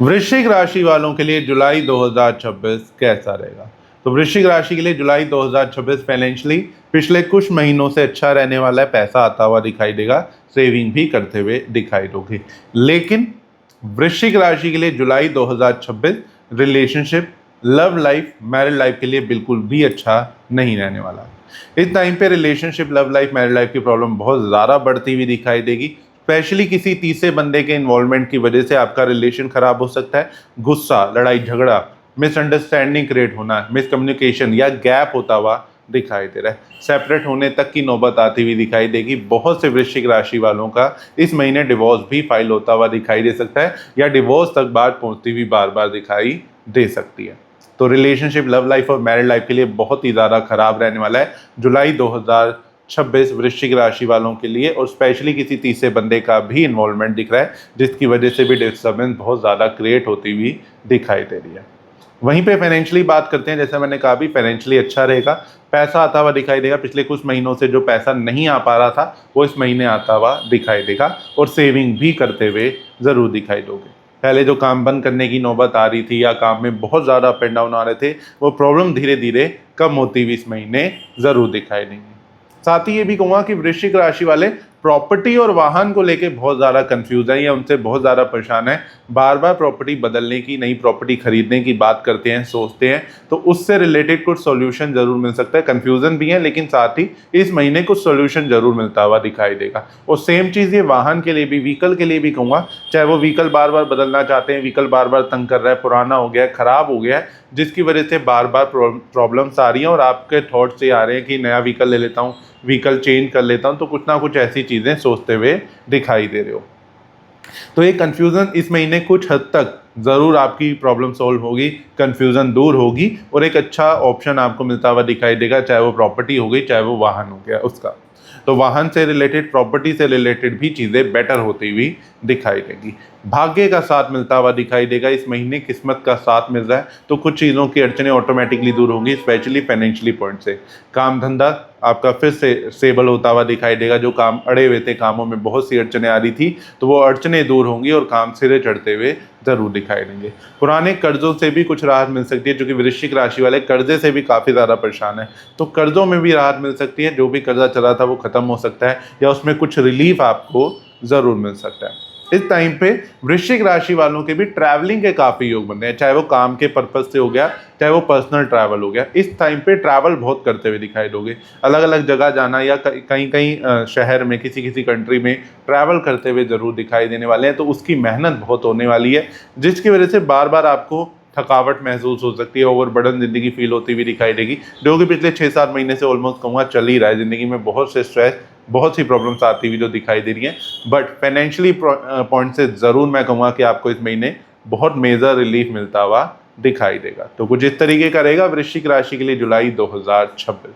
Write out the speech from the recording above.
वृश्चिक राशि वालों के लिए जुलाई 2026 कैसा रहेगा? तो वृश्चिक राशि के लिए जुलाई 2026 फाइनेंशियली पिछले कुछ महीनों से अच्छा रहने वाला है। पैसा आता हुआ दिखाई देगा, सेविंग भी करते हुए दिखाई दोगे। लेकिन वृश्चिक राशि के लिए जुलाई 2026 relationship, love life, married life के लिए बिल्कुल भी अच्छा नहीं रहने वाला। इस टाइम पे relationship, love life, married life की प्रॉब्लम बहुत ज़्यादा बढ़ती हुई दिखाई देगी। स्पेशली किसी तीसरे बंदे के इन्वॉल्वमेंट की वजह से आपका रिलेशन खराब हो सकता है। गुस्सा, लड़ाई झगड़ा, मिसअंडरस्टैंडिंग क्रिएट होना, मिसकम्युनिकेशन या गैप होता हुआ दिखाई दे रहा है। सेपरेट होने तक की नौबत आती हुई दिखाई देगी। बहुत से वृश्चिक राशि वालों का इस महीने डिवोर्स भी फाइल होता हुआ दिखाई दे सकता है या डिवोर्स तक बात पहुंचती हुई बार बार दिखाई दे सकती है। तो रिलेशनशिप, लव लाइफ और मैरिड लाइफ के लिए बहुत ही ज़्यादा खराब रहने वाला है जुलाई 2026 वृश्चिक राशि वालों के लिए। और स्पेशली किसी तीसरे बंदे का भी इन्वॉल्वमेंट दिख रहा है, जिसकी वजह से भी डिस्टर्बेंस बहुत ज़्यादा क्रिएट होती हुई दिखाई दे रही है। वहीं पे फाइनेंशियली बात करते हैं, जैसे मैंने कहा भी फाइनेंशियली अच्छा रहेगा। पैसा आता हुआ दिखाई देगा। पिछले कुछ महीनों से जो पैसा नहीं आ पा रहा था वो इस महीने आता हुआ दिखाई देगा और सेविंग भी करते हुए ज़रूर दिखाई दोगे। पहले जो काम बंद करने की नौबत आ रही थी या काम में बहुत ज़्यादा अप एंड डाउन आ रहे थे, वो प्रॉब्लम धीरे धीरे कम होती हुई इस महीने ज़रूर दिखाई देंगी। साथ ही ये भी कहूँगा कि वृश्चिक राशि वाले प्रॉपर्टी और वाहन को लेके बहुत ज़्यादा कंफ्यूज है या उनसे बहुत ज़्यादा परेशान है। बार बार प्रॉपर्टी बदलने की, नई प्रॉपर्टी खरीदने की बात करते हैं, सोचते हैं, तो उससे रिलेटेड कुछ सॉल्यूशन ज़रूर मिल सकता है। कंफ्यूजन भी है, लेकिन साथ ही इस महीने कुछ सॉल्यूशन ज़रूर मिलता हुआ दिखाई देगा। और सेम चीज़ ये वाहन के लिए भी, व्हीकल के लिए भी कहूँगा। चाहे वो व्हीकल बार बार बदलना चाहते हैं, व्हीकल बार बार तंग कर रहा है, पुराना हो गया है, ख़राब हो गया है, जिसकी वजह से बार बार प्रॉब्लम्स आ रही हैं और आपके थॉट से आ रहे हैं कि नया व्हीकल ले लेता हूँ, व्हीकल चेंज कर लेता हूँ, तो कुछ ना कुछ ऐसी चीज़ें सोचते हुए दिखाई दे रहे हो। तो ये कन्फ्यूज़न इस महीने कुछ हद तक ज़रूर आपकी प्रॉब्लम सॉल्व होगी, कन्फ्यूज़न दूर होगी और एक अच्छा ऑप्शन आपको मिलता हुआ दिखाई देगा, चाहे वो प्रॉपर्टी हो गई, चाहे वो वाहन हो गया उसका। तो वाहन से रिलेटेड, प्रॉपर्टी से रिलेटेड भी चीज़ें बेटर होती हुई दिखाई देंगी। भाग्य का साथ मिलता हुआ दिखाई देगा। इस महीने किस्मत का साथ मिल रहा है, तो कुछ चीज़ों की अड़चनें ऑटोमेटिकली दूर होंगी, स्पेशली फाइनेंशियली पॉइंट से। काम धंधा आपका फिर से स्टेबल होता हुआ दिखाई देगा। जो काम अड़े हुए थे, कामों में बहुत सी अड़चनें आ रही थी, तो वो अड़चनें दूर होंगी और काम सिरे चढ़ते हुए ज़रूर दिखाई देंगे। पुराने कर्जों से भी कुछ राहत मिल सकती है, क्योंकि वृश्चिक राशि वाले कर्जे से भी काफ़ी ज़्यादा परेशान है, तो कर्जों में भी राहत मिल सकती है। जो भी कर्जा चला था वो ख़त्म हो सकता है या उसमें कुछ रिलीफ आपको ज़रूर मिल सकता है। इस टाइम पे वृश्चिक राशि वालों के भी ट्रैवलिंग के काफ़ी योग बन रहे हैं, चाहे वो काम के पर्पज से हो गया, चाहे वो पर्सनल ट्रैवल हो गया। इस टाइम पे ट्रैवल बहुत करते हुए दिखाई दोगे। अलग अलग जगह जाना या कहीं कहीं शहर में, किसी किसी कंट्री में ट्रैवल करते हुए ज़रूर दिखाई देने वाले हैं। तो उसकी मेहनत बहुत होने वाली है, जिसकी वजह से बार बार आपको थकावट महसूस हो सकती है, ओवरबर्डन ज़िंदगी फील होती हुई दिखाई देगी, जो कि पिछले 6-7 महीने से ऑलमोस्ट कहूँगा चल ही रहा है। ज़िंदगी में बहुत से स्ट्रेस, बहुत सी प्रॉब्लम्स आती हुई जो दिखाई दे रही हैं, बट फाइनेंशियली पॉइंट से ज़रूर मैं कहूँगा कि आपको इस महीने बहुत मेजर रिलीफ मिलता हुआ दिखाई देगा। तो कुछ इस तरीके का रहेगा वृश्चिक राशि के लिए जुलाई 2026।